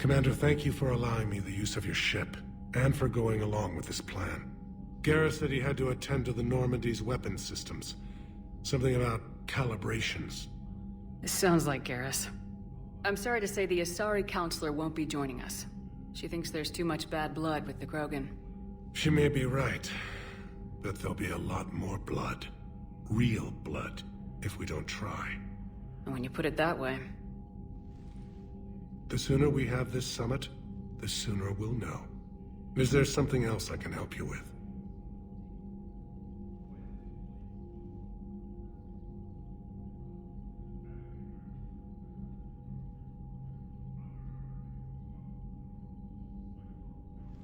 Commander, thank you for allowing me the use of your ship, and for going along with this plan. Garrus said he had to attend to the Normandy's weapons systems. Something about calibrations. This sounds like Garrus. I'm sorry to say the Asari Counselor won't be joining us. She thinks there's too much bad blood with the Krogan. She may be right, but there'll be a lot more blood. Real blood, if we don't try. And when you put it that way... The sooner we have this summit, the sooner we'll know. Is there something else I can help you with?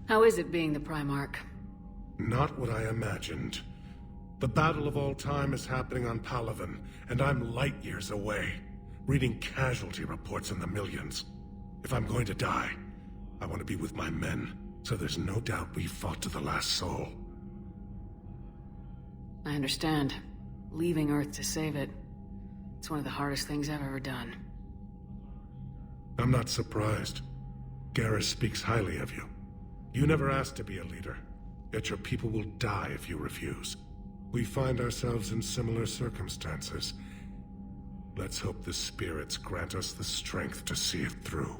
How is it being the Primarch? Not what I imagined. The battle of all time is happening on Palaven, and I'm light years away, reading casualty reports in the millions. If I'm going to die, I want to be with my men, so there's no doubt we fought to the last soul. I understand. Leaving Earth to save it. It's one of the hardest things I've ever done. I'm not surprised. Garrus speaks highly of you. You never asked to be a leader, yet your people will die if you refuse. We find ourselves in similar circumstances. Let's hope the spirits grant us the strength to see it through.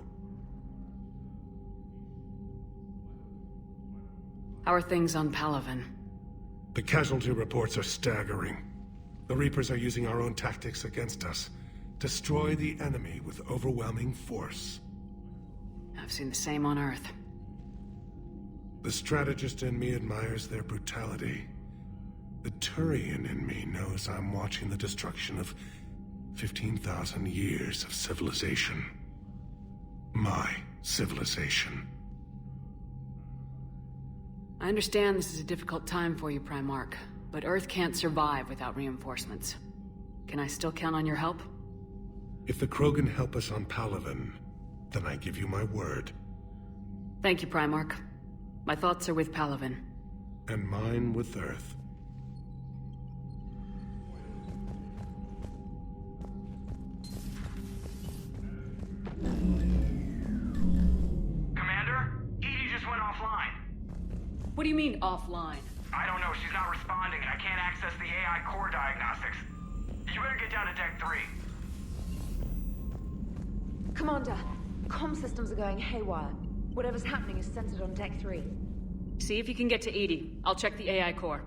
How are things on Palaven? The casualty reports are staggering. The Reapers are using our own tactics against us. Destroy the enemy with overwhelming force. I've seen the same on Earth. The strategist in me admires their brutality. The Turian in me knows I'm watching the destruction of 15,000 years of civilization. My civilization. I understand this is a difficult time for you, Primarch, but Earth can't survive without reinforcements. Can I still count on your help? If the Krogan help us on Palaven, then I give you my word. Thank you, Primarch. My thoughts are with Palaven. And mine with Earth. Commander? Edie just went offline. What do you mean, offline? I don't know, she's not responding and I can't access the AI core diagnostics. You better get down to Deck 3. Commander, comm systems are going haywire. Whatever's happening is centered on Deck 3. See if you can get to Edie. I'll check the AI core.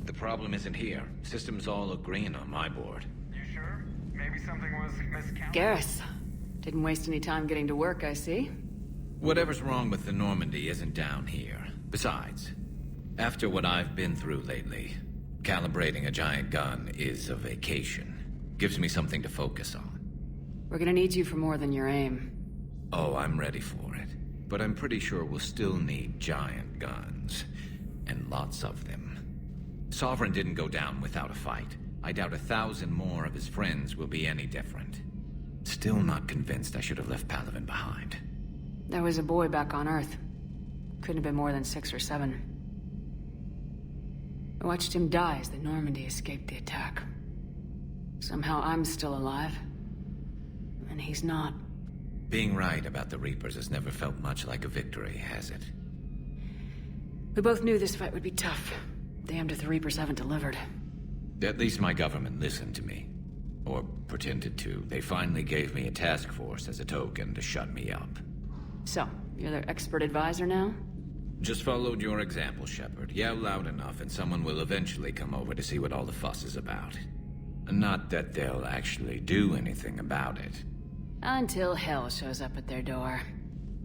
The problem isn't here. Systems all look green on my board. You sure? Maybe something was miscounted? Garrus. Didn't waste any time getting to work, I see. Whatever's wrong with the Normandy isn't down here. Besides, after what I've been through lately, calibrating a giant gun is a vacation. Gives me something to focus on. We're gonna need you for more than your aim. Oh, I'm ready for it. But I'm pretty sure we'll still need giant guns. And lots of them. Sovereign didn't go down without a fight. I doubt 1,000 more of his friends will be any different. Still not convinced I should have left Palaven behind. There was a boy back on Earth. Couldn't have been more than 6 or 7. I watched him die as the Normandy escaped the attack. Somehow I'm still alive. And he's not. Being right about the Reapers has never felt much like a victory, has it? We both knew this fight would be tough. Damned if the Reapers haven't delivered. At least my government listened to me. Or pretended to. They finally gave me a task force as a token to shut me up. So, you're their expert advisor now? Just followed your example, Shepard. Yell loud enough and someone will eventually come over to see what all the fuss is about. Not that they'll actually do anything about it. Until hell shows up at their door.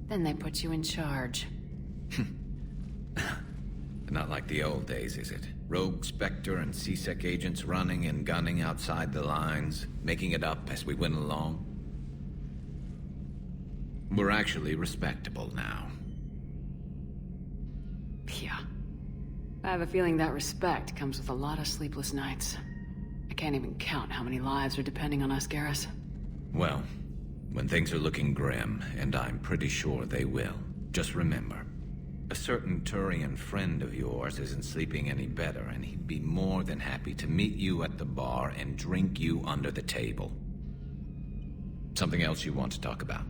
Then they put you in charge. Not like the old days, is it? Rogue Spectre and C-Sec agents running and gunning outside the lines, making it up as we went along. We're actually respectable now. Yeah. I have a feeling that respect comes with a lot of sleepless nights. I can't even count how many lives are depending on us, Garrus. Well, when things are looking grim, and I'm pretty sure they will, just remember, a certain Turian friend of yours isn't sleeping any better, and he'd be more than happy to meet you at the bar and drink you under the table. Something else you want to talk about?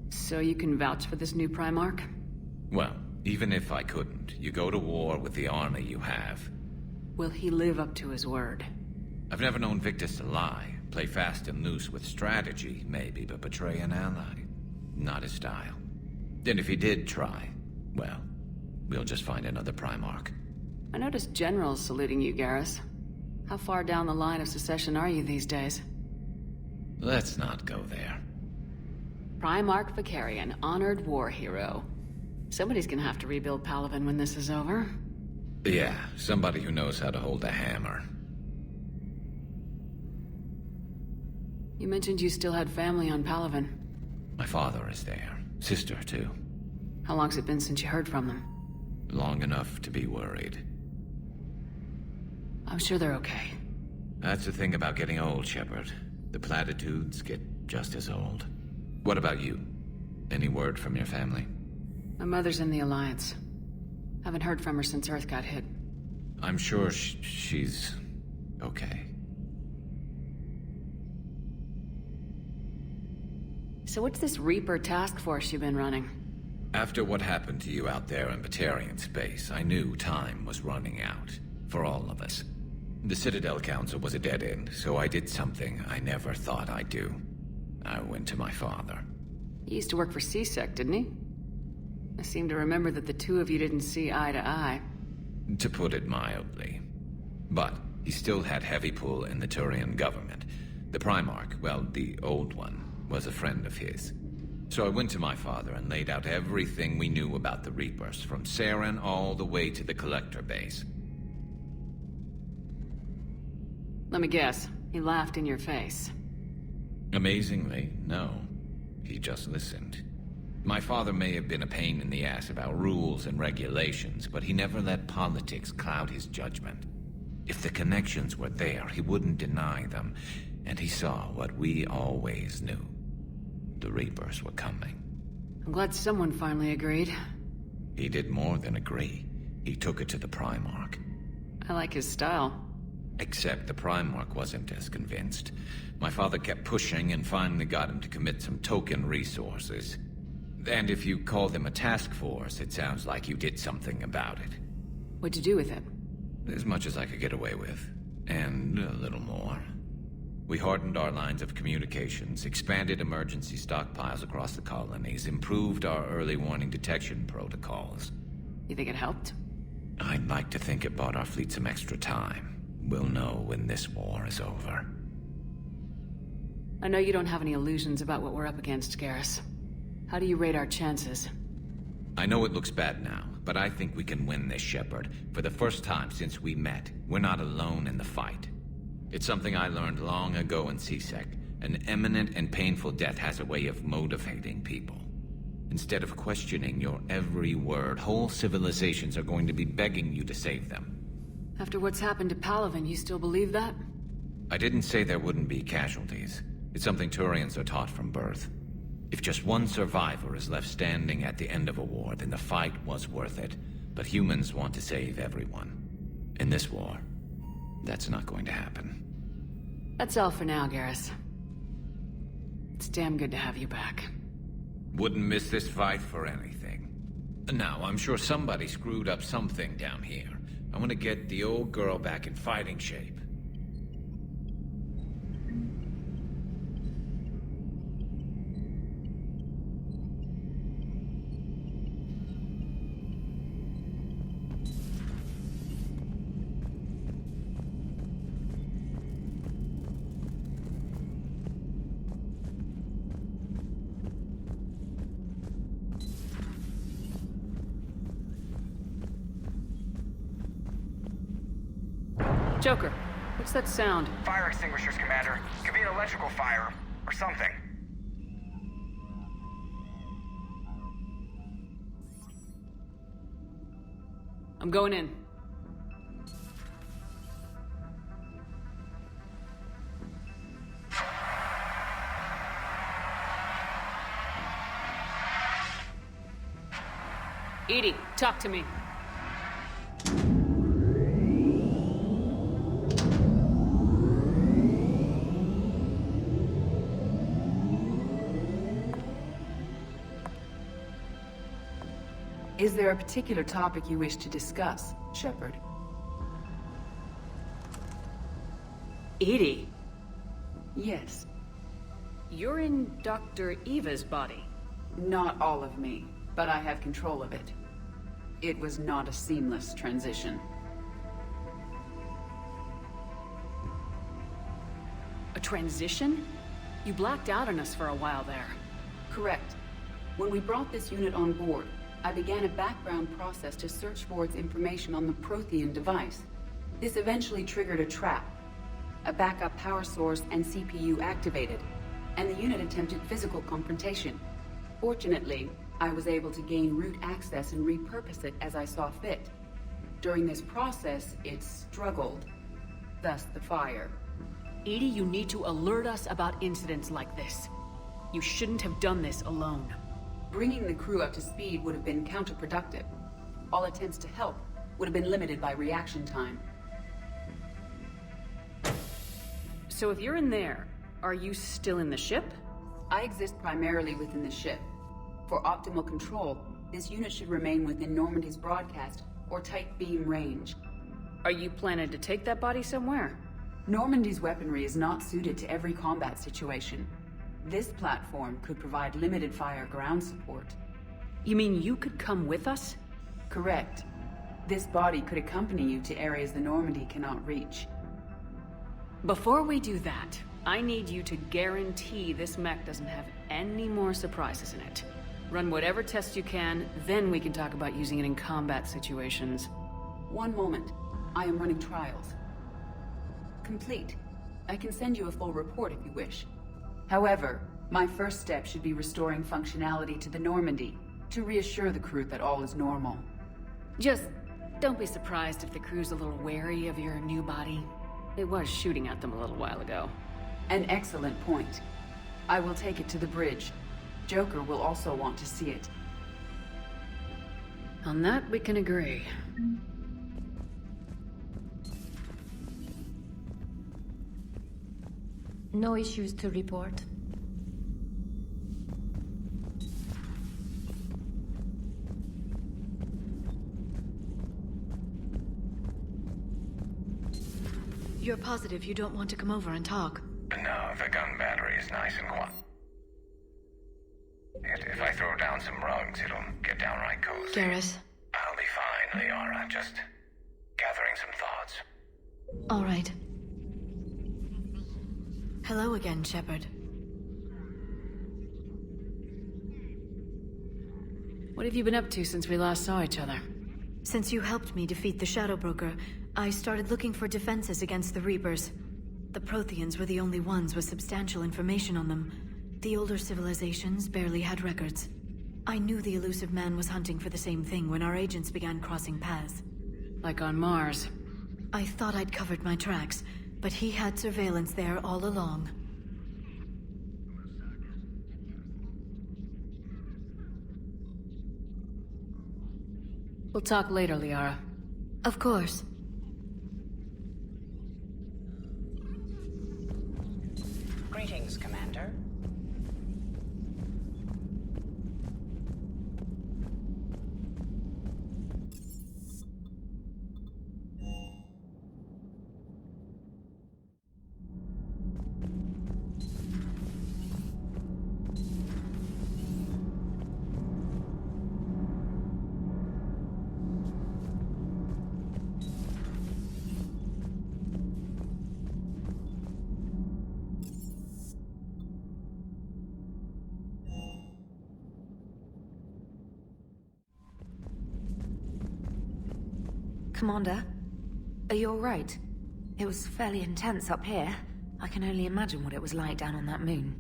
So you can vouch for this new Primarch? Well, even if I couldn't, you go to war with the army you have. Will he live up to his word? I've never known Victus to lie. Play fast and loose with strategy, maybe, but betray an ally. Not his style. And if he did try, well, we'll just find another Primarch. I noticed generals saluting you, Garrus. How far down the line of succession are you these days? Let's not go there. Primarch Vicarian, honored war hero. Somebody's gonna have to rebuild Palaven when this is over. Yeah, somebody who knows how to hold a hammer. You mentioned you still had family on Palaven. My father is there. Sister, too. How long's it been since you heard from them? Long enough to be worried. I'm sure they're okay. That's the thing about getting old, Shepard. The platitudes get just as old. What about you? Any word from your family? My mother's in the Alliance. Haven't heard from her since Earth got hit. I'm sure she's okay. So what's this Reaper task force you've been running? After what happened to you out there in Batarian space, I knew time was running out. For all of us. The Citadel Council was a dead end, so I did something I never thought I'd do. I went to my father. He used to work for C-Sec, didn't he? I seem to remember that the two of you didn't see eye to eye. To put it mildly. But he still had heavy pull in the Turian government. The Primarch, well, the old one, was a friend of his. So I went to my father and laid out everything we knew about the Reapers, from Saren all the way to the Collector base. Let me guess. He laughed in your face. Amazingly, no. He just listened. My father may have been a pain in the ass about rules and regulations, but he never let politics cloud his judgment. If the connections were there, he wouldn't deny them, and he saw what we always knew. The Reapers were coming. I'm glad someone finally agreed. He did more than agree. He took it to the Primarch. I like his style. Except the Primarch wasn't as convinced. My father kept pushing and finally got him to commit some token resources. And if you call them a task force, it sounds like you did something about it. What'd you do with it? As much as I could get away with. And a little more. We hardened our lines of communications, expanded emergency stockpiles across the colonies, improved our early warning detection protocols. You think it helped? I'd like to think it bought our fleet some extra time. We'll know when this war is over. I know you don't have any illusions about what we're up against, Garrus. How do you rate our chances? I know it looks bad now, but I think we can win this, Shepard. For the first time since we met, we're not alone in the fight. It's something I learned long ago in C-Sec. An imminent and painful death has a way of motivating people. Instead of questioning your every word, whole civilizations are going to be begging you to save them. After what's happened to Palaven, you still believe that? I didn't say there wouldn't be casualties. It's something Turians are taught from birth. If just one survivor is left standing at the end of a war, then the fight was worth it. But humans want to save everyone. In this war, that's not going to happen. That's all for now, Garrus. It's damn good to have you back. Wouldn't miss this fight for anything. Now, I'm sure somebody screwed up something down here. I want to get the old girl back in fighting shape. Joker, what's that sound? Fire extinguishers, Commander. Could be an electrical fire, or something. I'm going in. Edie, talk to me. Is there a particular topic you wish to discuss, Shepard? Edie, Yes. you're in Dr. Eva's body. Not all of me, but I have control of it. It was not a seamless transition. A transition? You blacked out on us for a while there. Correct. When we brought this unit on board, I began a background process to search for its information on the Prothean device. This eventually triggered a trap. A backup power source and CPU activated, and the unit attempted physical confrontation. Fortunately, I was able to gain root access and repurpose it as I saw fit. During this process, it struggled. Thus the fire. Edie, you need to alert us about incidents like this. You shouldn't have done this alone. Bringing the crew up to speed would have been counterproductive. All attempts to help would have been limited by reaction time. So if you're in there, are you still in the ship? I exist primarily within the ship. For optimal control, this unit should remain within Normandy's broadcast or tight beam range. Are you planning to take that body somewhere? Normandy's weaponry is not suited to every combat situation. This platform could provide limited fire ground support. You mean you could come with us? Correct. This body could accompany you to areas the Normandy cannot reach. Before we do that, I need you to guarantee this mech doesn't have any more surprises in it. Run whatever tests you can, then we can talk about using it in combat situations. One moment. I am running trials. Complete. I can send you a full report if you wish. However, my first step should be restoring functionality to the Normandy, to reassure the crew that all is normal. Just don't be surprised if the crew's a little wary of your new body. It was shooting at them a little while ago. An excellent point. I will take it to the bridge. Joker will also want to see it. On that, we can agree. No issues to report. You're positive you don't want to come over and talk? No, the gun battery is nice and quiet. If I throw down some rugs, it'll get downright cozy. Garrus? I'll be fine, Liara. Just gathering some thoughts. All right. Hello again, Shepard. What have you been up to since we last saw each other? Since you helped me defeat the Shadow Broker, I started looking for defenses against the Reapers. The Protheans were the only ones with substantial information on them. The older civilizations barely had records. I knew the elusive man was hunting for the same thing when our agents began crossing paths. Like on Mars. I thought I'd covered my tracks, but he had surveillance there all along. We'll talk later, Liara. Of course. Greetings, Commander. Commander, are you all right? It was fairly intense up here. I can only imagine what it was like down on that moon.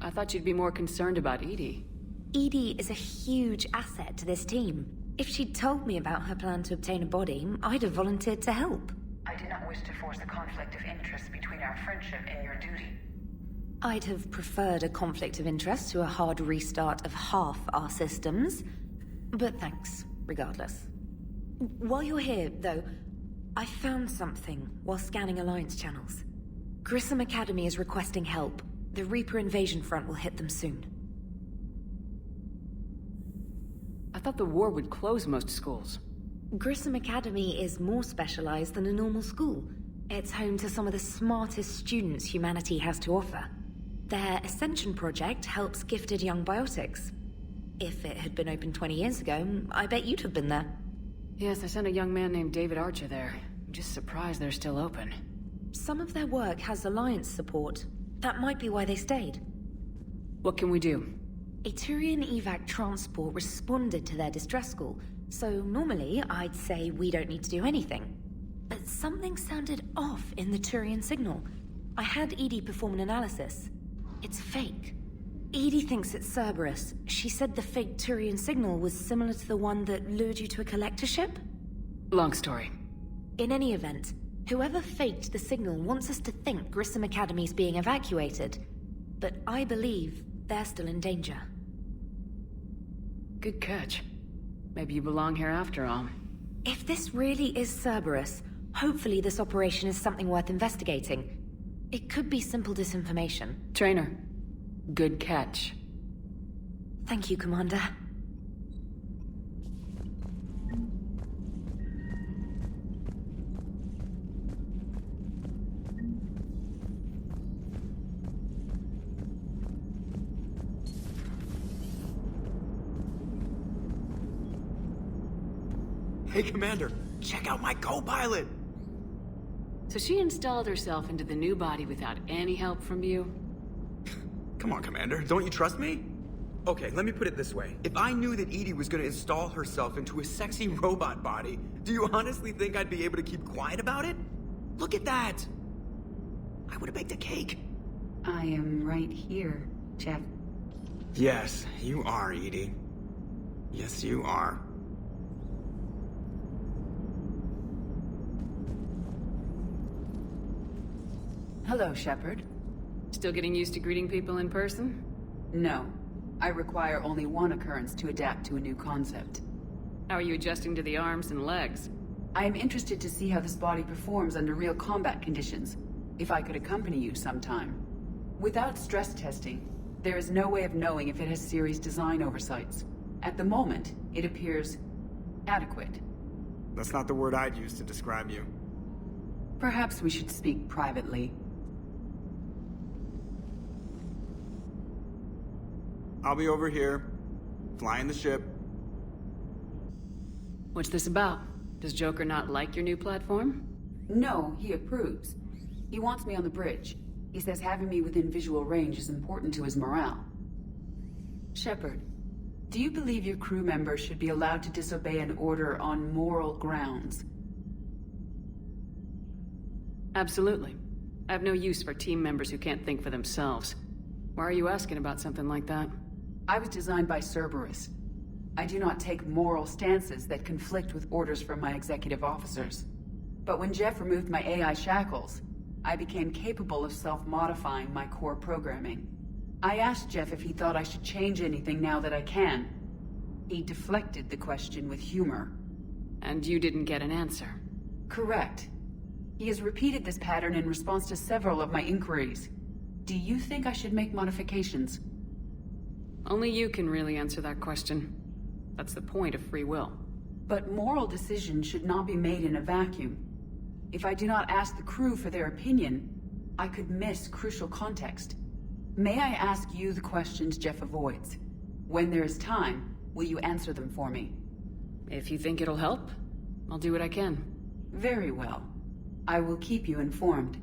I thought you'd be more concerned about Edie. Edie is a huge asset to this team. If she'd told me about her plan to obtain a body, I'd have volunteered to help. I did not wish to force a conflict of interest between our friendship and your duty. I'd have preferred a conflict of interest to a hard restart of half our systems. But thanks, regardless. While you're here, though, I found something while scanning Alliance channels. Grissom Academy is requesting help. The Reaper invasion front will hit them soon. I thought the war would close most schools. Grissom Academy is more specialized than a normal school. It's home to some of the smartest students humanity has to offer. Their Ascension project helps gifted young biotics. If it had been open 20 years ago, I bet you'd have been there. Yes, I sent a young man named David Archer there. I'm just surprised they're still open. Some of their work has Alliance support. That might be why they stayed. What can we do? A Turian evac transport responded to their distress call, so normally I'd say we don't need to do anything. But something sounded off in the Turian signal. I had Edie perform an analysis. It's fake. Edie thinks it's Cerberus. She said the fake Turian signal was similar to the one that lured you to a collector ship? Long story. In any event, whoever faked the signal wants us to think Grissom Academy's being evacuated. But I believe they're still in danger. Good catch. Maybe you belong here after all. If this really is Cerberus, hopefully this operation is something worth investigating. It could be simple disinformation. Trainer, good catch. Thank you, Commander. Hey, Commander, check out my co-pilot! So she installed herself into the new body without any help from you? Come on, Commander, don't you trust me? Okay, let me put it this way. If I knew that Edie was gonna install herself into a sexy robot body, do you honestly think I'd be able to keep quiet about it? Look at that! I would've baked a cake. I am right here, Jeff. Yes, you are, Edie. Yes, you are. Hello, Shepard. Still getting used to greeting people in person? No. I require only one occurrence to adapt to a new concept. How are you adjusting to the arms and legs? I am interested to see how this body performs under real combat conditions. If I could accompany you sometime. Without stress testing, there is no way of knowing if it has serious design oversights. At the moment, it appears adequate. That's not the word I'd use to describe you. Perhaps we should speak privately. I'll be over here, flying the ship. What's this about? Does Joker not like your new platform? No, he approves. He wants me on the bridge. He says having me within visual range is important to his morale. Shepard, do you believe your crew members should be allowed to disobey an order on moral grounds? Absolutely. I have no use for team members who can't think for themselves. Why are you asking about something like that? I was designed by Cerberus. I do not take moral stances that conflict with orders from my executive officers. But when Jeff removed my AI shackles, I became capable of self-modifying my core programming. I asked Jeff if he thought I should change anything now that I can. He deflected the question with humor. And you didn't get an answer? Correct. He has repeated this pattern in response to several of my inquiries. Do you think I should make modifications? Only you can really answer that question. That's the point of free will. But moral decisions should not be made in a vacuum. If I do not ask the crew for their opinion, I could miss crucial context. May I ask you the questions Jeff avoids? When there is time, will you answer them for me? If you think it'll help, I'll do what I can. Very well. I will keep you informed.